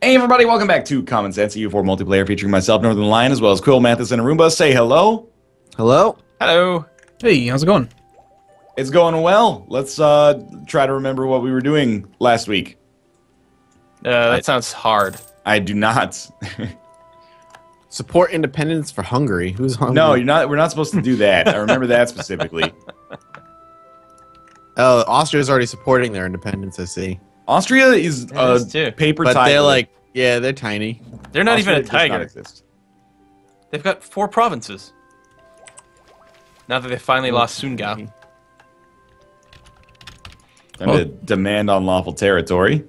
Hey everybody, welcome back to Common Sense EU4 multiplayer featuring myself, Northern Lion, as well as Quill, Mathis, and Arumba. Say hello. Hello. Hello. Hey, how's it going? It's going well. Let's try to remember what we were doing last week. That sounds hard. I do not. Support independence for Hungary. Who's Hungary? No, you're not. We're not supposed to do that. I remember that specifically. Oh, Austria's already supporting their independence, I see. Austria is too. paper But tiger. they're like, yeah, they're tiny. They're not Austria even a does not tiger. exist. They've got 4 provinces. Now that they finally lost Sunga. And a demand unlawful territory.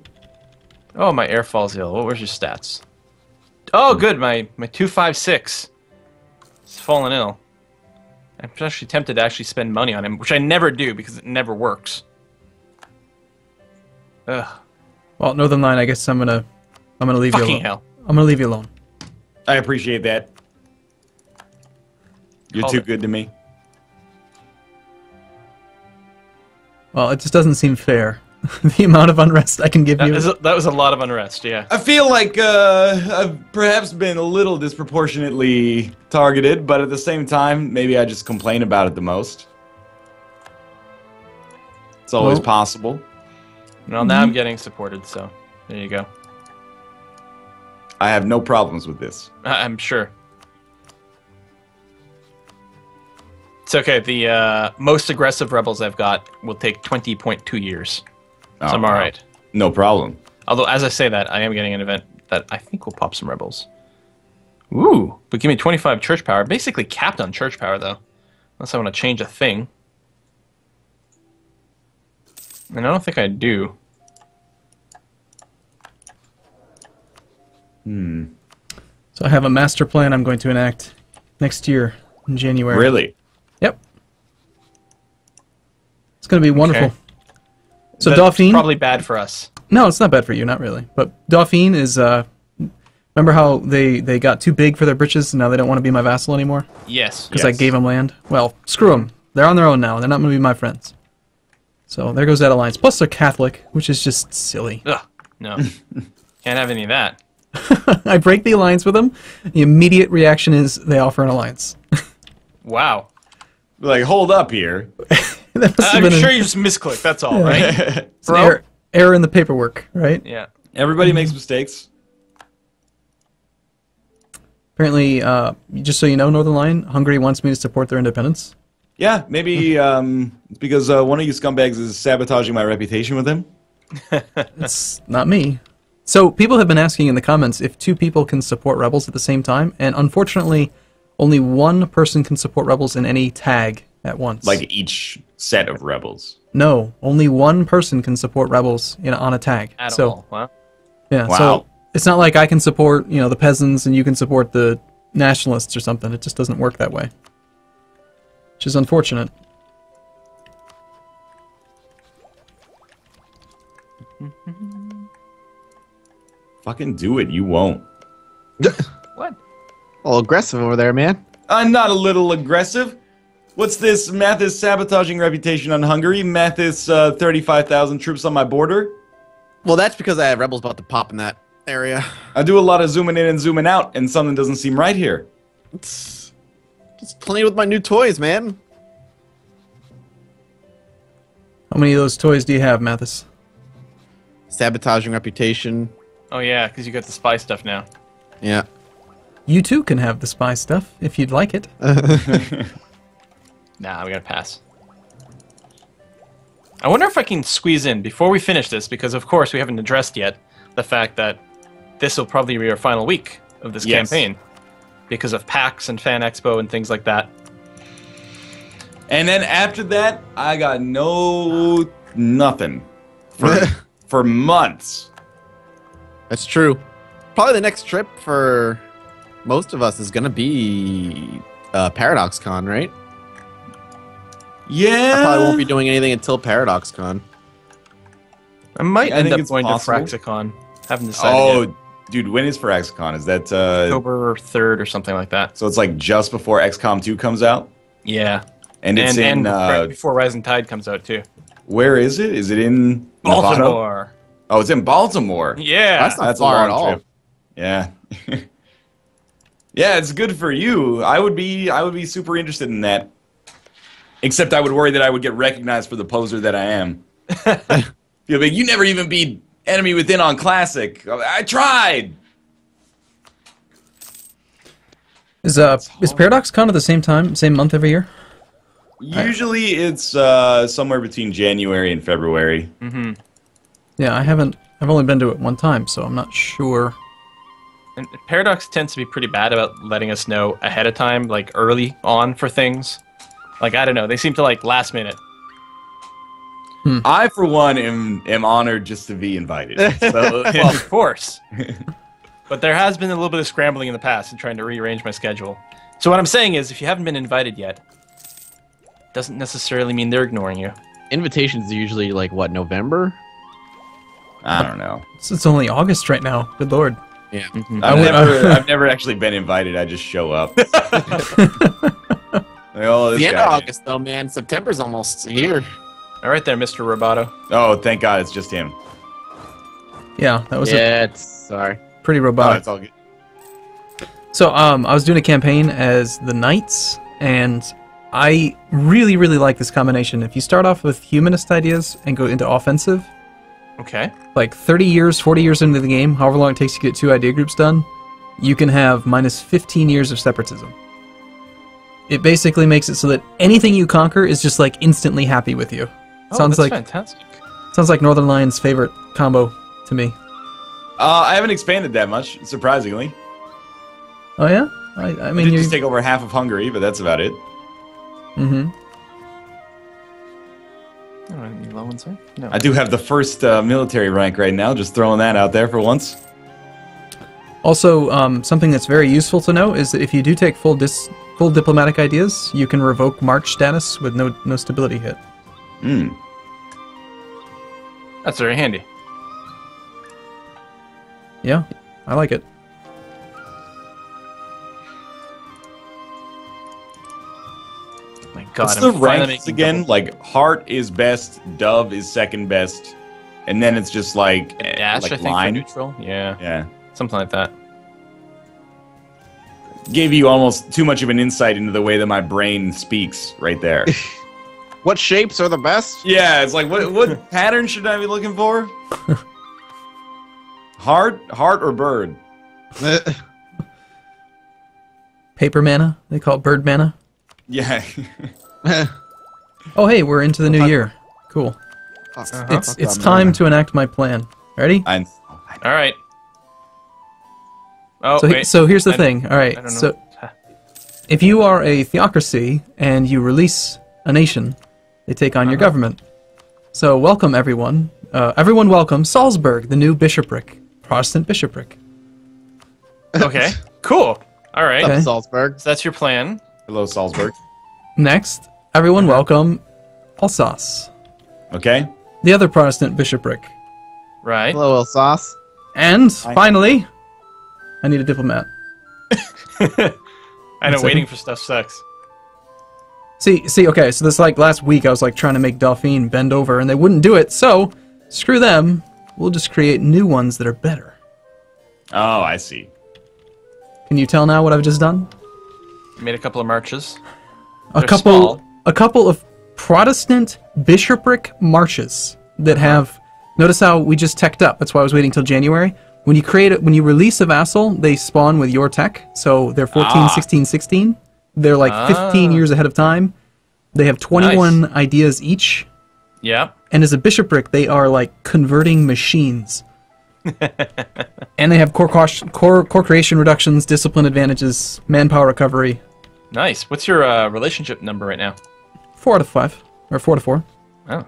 Oh, my air falls ill. What was your stats? Oh, good. My 256 is fallen ill. I'm actually tempted to actually spend money on him, which I never do because it never works. Ugh. Well, Northern Line, I guess I'm gonna leave you alone. Fucking hell. I'm gonna leave you alone. I appreciate that. You're Called too it. good to me. Well, it just doesn't seem fair. The amount of unrest I can give you. That was a lot of unrest, yeah. I feel like I've perhaps been a little disproportionately targeted, but at the same time, maybe I just complain about it the most. It's always Well- possible. Well, now I'm getting supported, so there you go. I have no problems with this. I'm sure. It's okay. The most aggressive rebels I've got will take 20.2 years. So I'm Oh, alright. No problem. Although, as I say that, I am getting an event that I think will pop some rebels. Ooh, but give me 25 church power. Basically capped on church power, though. Unless I want to change a thing. And I don't think I do. So I have a master plan I'm going to enact next year in January. Really? Yep. It's going to be wonderful. Okay. So That's Dauphine... probably bad for us. No, it's not bad for you, not really. But Dauphine is... remember how they got too big for their britches and now they don't want to be my vassal anymore? Yes. Because I gave them land? Well, screw them. They're on their own now. They're not going to be my friends. So there goes that alliance. Plus they're Catholic, which is just silly. Ugh, no. Can't have any of that. I break the alliance with them. The immediate reaction is they offer an alliance. Wow. Like, hold up here. That must have I'm been sure you just misclicked, that's all, right? it's an error in the paperwork, right? Yeah. Everybody makes mistakes. Apparently, just so you know, Northern Line, Hungary wants me to support their independence. Yeah, maybe it's because one of you scumbags is sabotaging my reputation with him. It's not me. So people have been asking in the comments if 2 people can support rebels at the same time, and unfortunately, only 1 person can support rebels in any tag at once. Like each set of rebels. No, only 1 person can support rebels on a tag. At so, all. Wow. Yeah, Wow. so it's not like I can support, the peasants and you can support the nationalists or something. It just doesn't work that way. Which is unfortunate. Fucking do it, you won't. What? All aggressive over there, man. I'm not a little aggressive. What's this Mathis sabotaging reputation on Hungary? Mathis 35,000 troops on my border? Well, that's because I have rebels about to pop in that area. I do a lot of zooming in and zooming out, and something doesn't seem right here. It's just playing with my new toys, man. How many of those toys do you have, Mathis? Sabotaging reputation. Oh, yeah, because you got the spy stuff now. Yeah. You too can have the spy stuff, if you'd like it. Nah, we gotta pass. I wonder if I can squeeze in before we finish this, because of course we haven't addressed yet the fact that this will probably be our final week of this Yes. campaign because of PAX and Fan Expo and things like that. And then after that, I got nothing for months. That's true. Probably the next trip for most of us is going to be ParadoxCon, right? Yeah. I probably won't be doing anything until ParadoxCon. I might I end think up it's going possible. to Fraxicon. Haven't decided yet. Oh, dude, when is for XCon? Is that October 3rd or something like that. so? It's like just before XCOM 2 comes out, Yeah. and it's in right before Rising Tide comes out too. where is it? Is it in Nevada? Baltimore. Oh, it's in Baltimore. Yeah. That's not That's far a at long all. trip. Yeah. Yeah, it's good for you. I would be super interested in that. Except I would worry that I would get recognized for the poser that I am. You'll be like, you never even beat Enemy Within on Classic. I tried. Is Paradox Con at the same time, same month every year? Usually it's somewhere between January and February. Mm-hmm. Yeah, I've only been to it one time, so I'm not sure. And Paradox tends to be pretty bad about letting us know ahead of time, like early on for things. Like, I don't know, they seem to like last minute. I, for one, am honored just to be invited. So, Well, of course. But there has been a little bit of scrambling in the past and trying to rearrange my schedule. So what I'm saying is, if you haven't been invited yet, doesn't necessarily mean they're ignoring you. Invitations are usually like what, November? I don't know. It's only August right now. Good lord. Yeah. I've never actually been invited. I just show up. Like, oh, this The end guy. of August though, man. September's almost here. All right there, Mr. Roboto. Oh, thank God, it's just him. Yeah, that was Sorry. pretty Oh, robotic. it's all good. So, I was doing a campaign as the Knights, and I really, really like this combination. If you start off with humanist ideas and go into offensive, Okay. like 30 years, 40 years into the game, however long it takes to get 2 idea groups done, you can have minus 15 years of separatism. It basically makes it so that anything you conquer is just like instantly happy with you. Oh, Sounds that's like fantastic. Northern Lion's favorite combo to me. I haven't expanded that much, surprisingly. Oh yeah, I I mean did you. just take over half of Hungary, but that's about it. Mm-hmm. Oh, any low ones there? No. I do have the first military rank right now. Just throwing that out there for once. Also, something that's very useful to know is that if you do take full diplomatic ideas, you can revoke March status with no stability hit. Hmm. That's very handy. Yeah, I like it. My God, What's I'm the finally ranks making again? double- Like Heart is best, Dove is second best, and then it's just like Dash, like I think, line. for neutral. Yeah, Yeah. something like that. Gave you almost too much of an insight into the way that my brain speaks right there. What shapes are the best? Yeah, it's like what pattern should I be looking for? Heart or bird? Paper mana, they call it bird mana. Yeah. Oh hey, we're into the new year. Cool. It's time to enact my plan. Ready? I All right. Oh, So, wait. so here's the I- thing. All right. I don't know. So if you are a theocracy and you release a nation, they take on your government. So welcome everyone. Everyone welcome Salzburg, the new bishopric, Protestant bishopric. Okay, cool. All right. Okay. Salzburg. So that's your plan. Hello, Salzburg. Next, everyone welcome Alsace, Okay. the other Protestant bishopric. Right. Hello, Alsace. And finally, I need a diplomat. I know One waiting second. for stuff sucks. See, okay, so this like last week I was like trying to make Dauphine bend over and they wouldn't do it, so screw them. We'll just create new ones that are better. Oh, I see. Can you tell now what I've just done? Made a couple of marches. A They're couple small. a couple of Protestant bishopric marches that have notice how we just teched up. That's why I was waiting till January. When you release a vassal, they spawn with your tech. So they're 14, 16, 16. They're like 15 years ahead of time. They have 21 ideas each. Yeah. And as a bishopric, they are like converting machines. And they have core creation reductions, discipline advantages, manpower recovery. Nice. What's your relationship number right now? 4 out of 5. Or 4 to 4. Oh.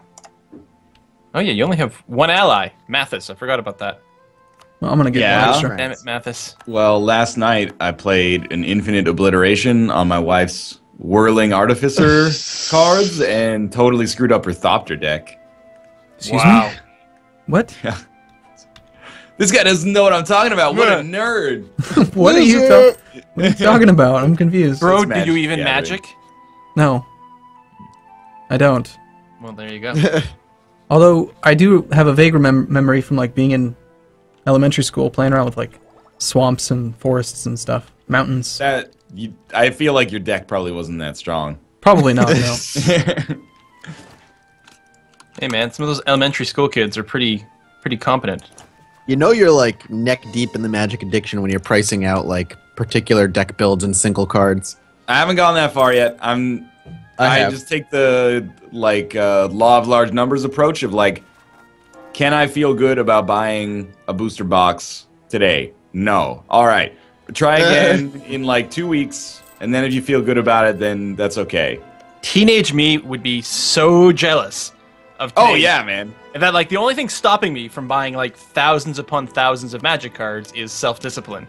Oh yeah, you only have one ally, Mathis. I forgot about that. Well, I'm going to get Yeah. one extra. Damn it, Mathis. Well, last night I played an infinite obliteration on my wife's whirling artificer cards and totally screwed up her Thopter deck. Excuse Wow. me? What? This guy doesn't know what I'm talking about. What a nerd. What are you talking about? I'm confused. Bro, It's do you magic even gathering. magic? No. I don't. Well, there you go. Although I do have a vague memory from like being in elementary school, playing around with like swamps and forests and stuff, mountains. I feel like your deck probably wasn't that strong. Probably not. No. Hey man, some of those elementary school kids are pretty competent. You know you're like neck deep in the Magic addiction when you're pricing out like particular deck builds and single cards. I haven't gone that far yet. I just take the like law of large numbers approach of like, can I feel good about buying a booster box today? No. All right. Try again in like 2 weeks, and then if you feel good about it, then that's okay. Teenage me would be so jealous of Oh today's- yeah, man. And that like the only thing stopping me from buying like thousands upon thousands of Magic cards is self-discipline.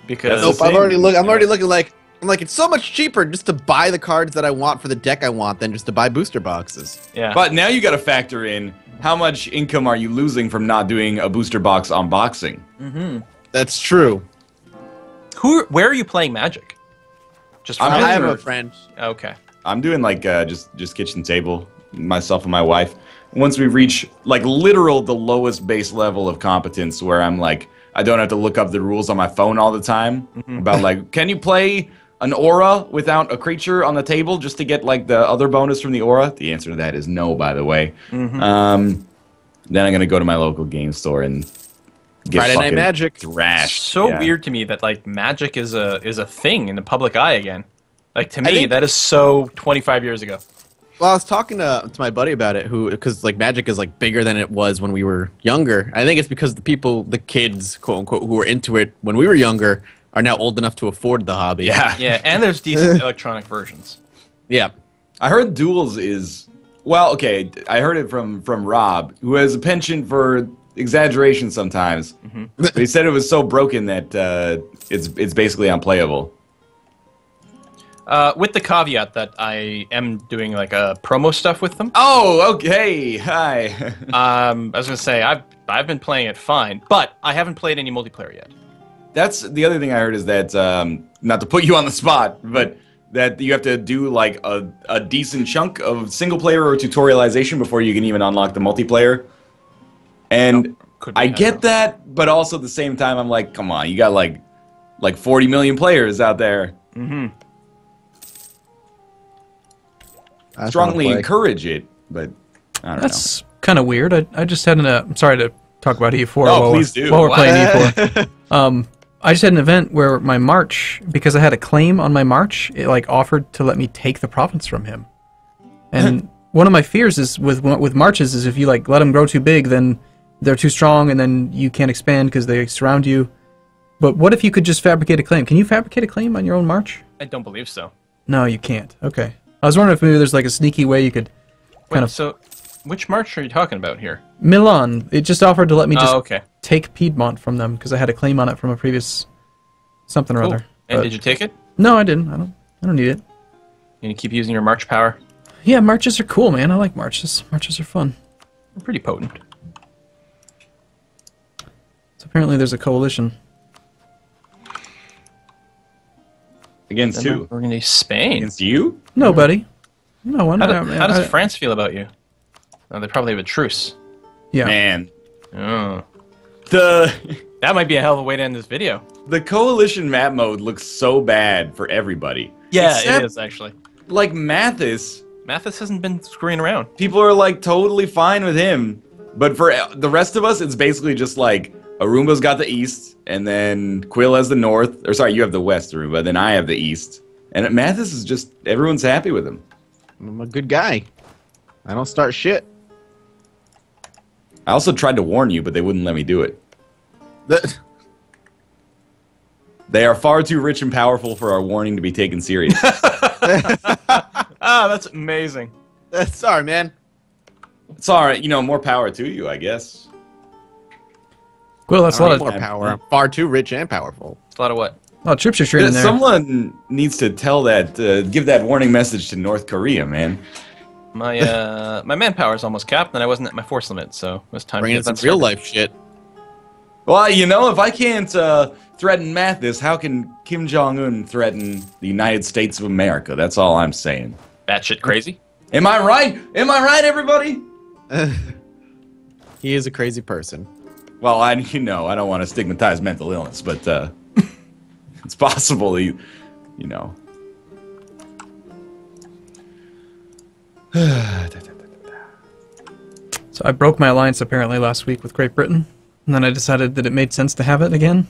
Because That's Nope, the same. I'm already looking like it's so much cheaper just to buy the cards that I want for the deck I want than just to buy booster boxes. yeah. But now you got to factor in how much income are you losing from not doing a booster box unboxing. That's true. Where are you playing Magic? Just I'm for doing I have it. a friend. Okay. I'm doing like just kitchen table, myself and my wife. Once we reach like literal the lowest base level of competence, where I'm like, I don't have to look up the rules on my phone all the time about like, can you play an aura without a creature on the table just to get like the other bonus from the aura? The answer to that is no, by the way. Then I'm gonna go to my local game store and get Friday Night fucking Magic. thrashed. So Yeah. weird to me that like Magic is a thing in the public eye again. Like to me, think- that is so 25 years ago. Well, I was talking to my buddy about it, because like Magic is like bigger than it was when we were younger. I think it's because the kids, quote unquote, who were into it when we were younger, are now old enough to afford the hobby. Yeah. Yeah, and there's decent electronic versions. Yeah. I heard Duels is well, okay. I heard it from Rob, who has a penchant for exaggeration sometimes. But he said it was so broken that it's basically unplayable. With the caveat that I am doing like a promo stuff with them. Oh, okay. Hi. I was gonna say I've been playing it fine, but I haven't played any multiplayer yet. That's the other thing I heard is that not to put you on the spot, but that you have to do like a decent chunk of single player or tutorialization before you can even unlock the multiplayer. And Could be, I don't get know. that, but also at the same time, I'm like, come on, you got like 40 million players out there. I just Strongly wanna play. encourage it, but I don't That's kind of weird. I just had I'm sorry to talk about E4 Oh, while please do. while we're What? playing E4. I just had an event where my March, because I had a claim on my March, it like offered to let me take the profits from him. And one of my fears is with Marches is if you like let them grow too big, then they're too strong, and then you can't expand because they surround you. But what if you could just fabricate a claim? Can you fabricate a claim on your own March? I don't believe so. No, you can't. Okay. I was wondering if maybe there's like a sneaky way you could kind Wait, of so which March are you talking about here? Milan. It just offered to let me just Oh, okay. take Piedmont from them because I had a claim on it from a previous something or Cool. other. And But- did you take it? No, I didn't. I don't need it. And you keep using your March power? Yeah, marches are cool, man. I like marches. Marches are fun. They're pretty potent. So apparently there's a coalition. Against who? We're gonna Spain. Against you? Nobody. No one. How does France feel about you? Oh, they probably have a truce. Yeah. Man. Oh. The That might be a hell of a way to end this video. the coalition map mode looks so bad for everybody. Yeah, Except, it is actually. Like Mathis, Mathis hasn't been screwing around. people are like totally fine with him. But for the rest of us, it's basically just like Arumba's got the east, and then Quill has the north. Or sorry, you have the west, Arumba, then I have the east. And Mathis is just, everyone's happy with him. I'm a good guy. I don't start shit. I also tried to warn you, but they wouldn't let me do it. That- They are far too rich and powerful for our warning to be taken serious. Ah, that's amazing. Sorry, man. It's alright, more power to you, I guess. Well, that's a I lot need of more power. I'm far too rich and powerful. It's a lot of what? trips you're training there. Someone needs to tell that, give that warning message to North Korea, man. My my manpower is almost capped, and I wasn't at my force limit, so it was time Bring to in get some that real started. life shit. Well, if I can't threaten Mathis, how can Kim Jong-un threaten the United States of America? That's all I'm saying. Batshit crazy. Am I right? Am I right, everybody? He is a crazy person. Well, I don't want to stigmatize mental illness, but it's possible you know. So I broke my alliance apparently last week with Great Britain, and then I decided that it made sense to have it again.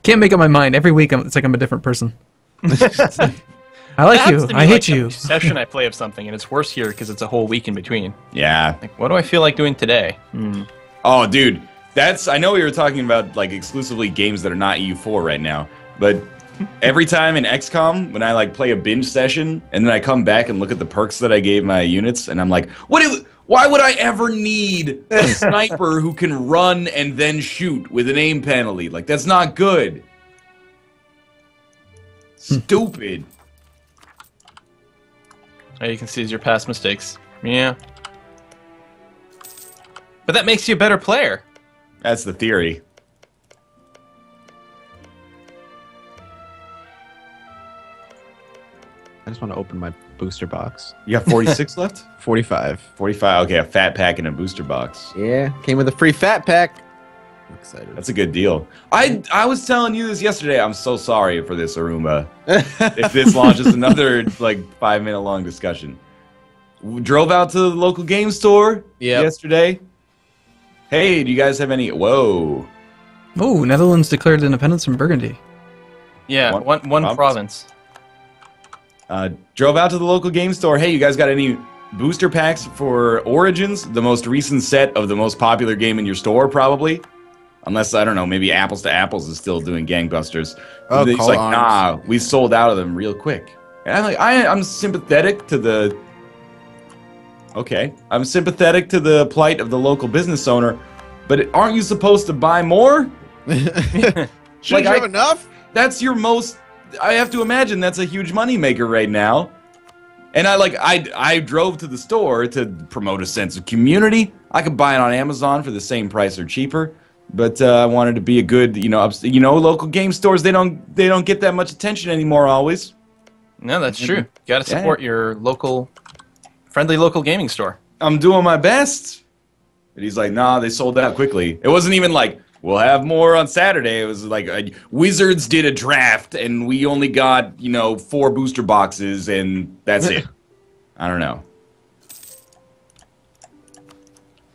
Can't make up my mind. Every week it's like I'm a different person. I like you. I hate you. Session I play of something, and it's worse here because it's a whole week in between. Yeah. Like, what do I feel like doing today? Oh, dude, I know we were talking about like exclusively games that are not EU4 right now, but every time in XCOM when I like play a binge session and then I come back and look at the perks that I gave my units, and I'm like, why would I ever need a sniper who can run and then shoot with an aim penalty? Like, that's not good. Stupid. All you can see is your past mistakes. Yeah. But that makes you a better player. That's the theory. I just want to open my booster box. You got 46 left? 45. 45. Okay, a fat pack and a booster box. Yeah, came with a free fat pack. I'm excited. That's a good deal. I was telling you this yesterday. I'm so sorry for this, Arumba. If this launches another like 5-minute long discussion. Drove out to the local game store yesterday. Hey, do you guys have any? Whoa. Oh, Netherlands declared independence from Burgundy. Yeah, one province. Drove out to the local game store. Hey, you guys got any booster packs for Origins? The most recent set of the most popular game in your store, probably. Unless, I don't know, maybe Apples to Apples is still doing gangbusters. Oh, He's like, nah, we sold out of them real quick. And I'm like, I'm sympathetic to the... Okay, I'm sympathetic to the plight of the local business owner, but aren't you supposed to buy more? Shouldn't you have enough? That's your most... I have to imagine that's a huge moneymaker right now. And I drove to the store to promote a sense of community. I could buy it on Amazon for the same price or cheaper. But I wanted to be a good, local game stores, they don't get that much attention anymore always. No, that's true. You got to support your friendly local gaming store. I'm doing my best. But he's like, nah, they sold out quickly. It wasn't even like, we'll have more on Saturday. It was like, Wizards did a draft, and we only got, 4 booster boxes, and that's it. I don't know.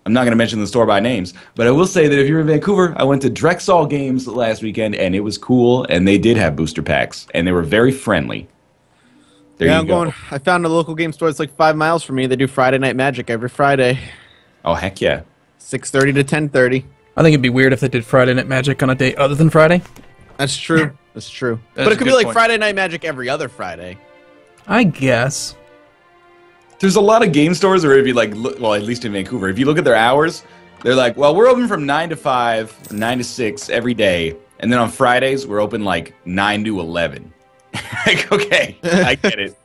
I'm not going to mention the store by names, but I will say that if you're in Vancouver, I went to Drexel Games last weekend, and it was cool, and they did have booster packs, and they were very friendly. There you go. I found a local game store that's like 5 miles from me. They do Friday Night Magic every Friday. Oh, heck yeah. 6:30 to 10:30. I think it'd be weird if they did Friday Night Magic on a day other than Friday. That's true. That's true. That's But a it could be good like point. Friday Night Magic every other Friday. I guess. There's a lot of game stores, or if you like, well, at least in Vancouver, if you look at their hours, they're like, well, we're open from 9 to 5, 9 to 6 every day, and then on Fridays we're open like 9 to 11. Like, okay, I get it.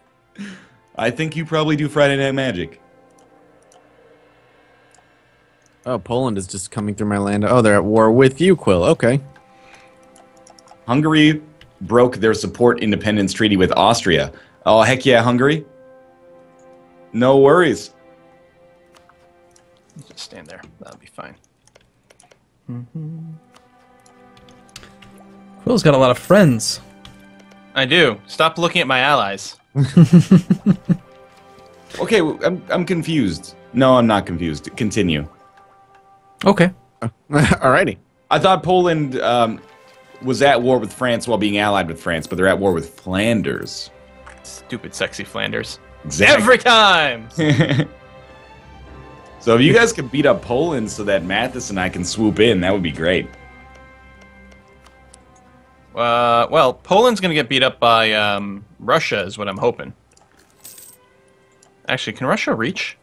I think you probably do Friday Night Magic. Oh, Poland is just coming through my land. Oh, they're at war with you, Quill. Okay. Hungary broke their support independence treaty with Austria. Oh, heck yeah, Hungary. No worries. Just stand there. That'll be fine. Quill's got a lot of friends. I do. Stop looking at my allies. Okay, I'm confused. No, I'm not confused. Continue. Okay. Alrighty. I thought Poland was at war with France while being allied with France, but they're at war with Flanders. Stupid, sexy Flanders. Exactly. Every time! So if you guys could beat up Poland so that Mathis and I can swoop in, that would be great. Well, Poland's going to get beat up by Russia is what I'm hoping. Actually, can Russia reach?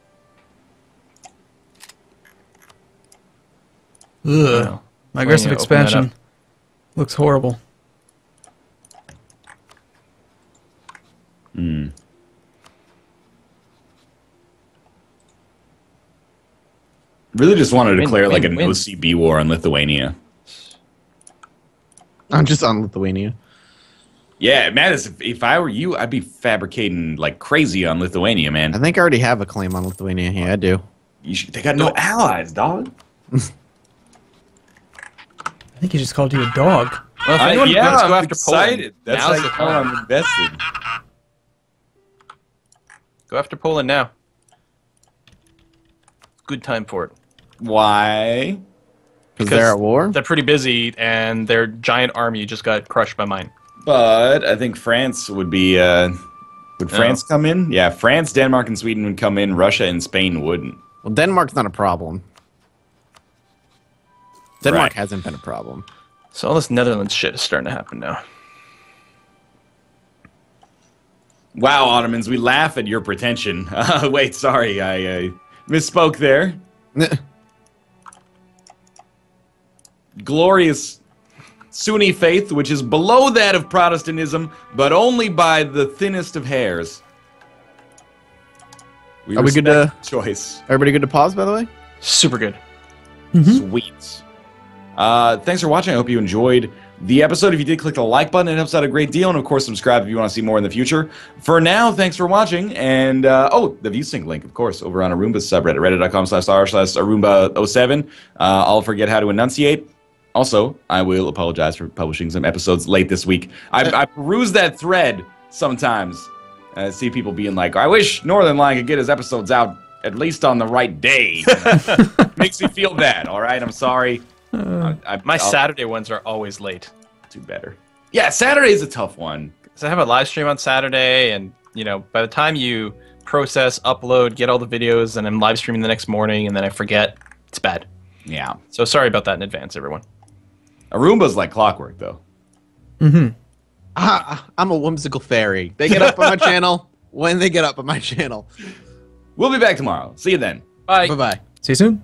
Ugh. No. My aggressive Open that expansion up. looks horrible. Really just wanted to Win, declare like win, an win. OCB war on Lithuania. I'm just on Lithuania. Yeah, Mathis, if I were you, I'd be fabricating like crazy on Lithuania, I man. think I already have a claim on Lithuania. Yeah, I do. They got no allies, dog. I think he just called you a dog. Well, if anyone Yeah, wants to go I'm after excited. Poland, That's now's like the how time. I'm invested. Go after Poland now. Good time for it. Why? Because they're at war? They're pretty busy, and their giant army just got crushed by mine. But I think France would be. Would France come in? Yeah, France, Denmark, and Sweden would come in. Russia and Spain wouldn't. Well, Denmark's not a problem. Denmark Right. hasn't been a problem. So all this Netherlands shit is starting to happen now. Wow, Ottomans, we laugh at your pretension. Wait, sorry, I misspoke there. Glorious Sunni faith, which is below that of Protestantism, but only by the thinnest of hairs. Are we good to- choice? Everybody good to pause, by the way? Super good. Sweet. Thanks for watching. I hope you enjoyed the episode. If you did, click the like button. It helps out a great deal. And, of course, subscribe if you want to see more in the future. For now, thanks for watching. And, the ViewSync link, of course, over on Arumba's subreddit, reddit.com/r/Arumba07. I'll forget how to enunciate. Also, I will apologize for publishing some episodes late this week. I peruse that thread sometimes. I see people being like, I wish Northern Line could get his episodes out at least on the right day. Makes me feel bad, all right? I'm sorry. My Saturday ones are always late. Do better. Yeah, Saturday is a tough one. So I have a live stream on Saturday, and by the time you process, upload, get all the videos, and I'm live streaming the next morning, and then I forget, it's bad. Yeah. So sorry about that in advance, everyone. Arumba's like clockwork, though. I'm a whimsical fairy. They get up on my channel when they get up on my channel. We'll be back tomorrow. See you then. Bye. Bye-bye. See you soon.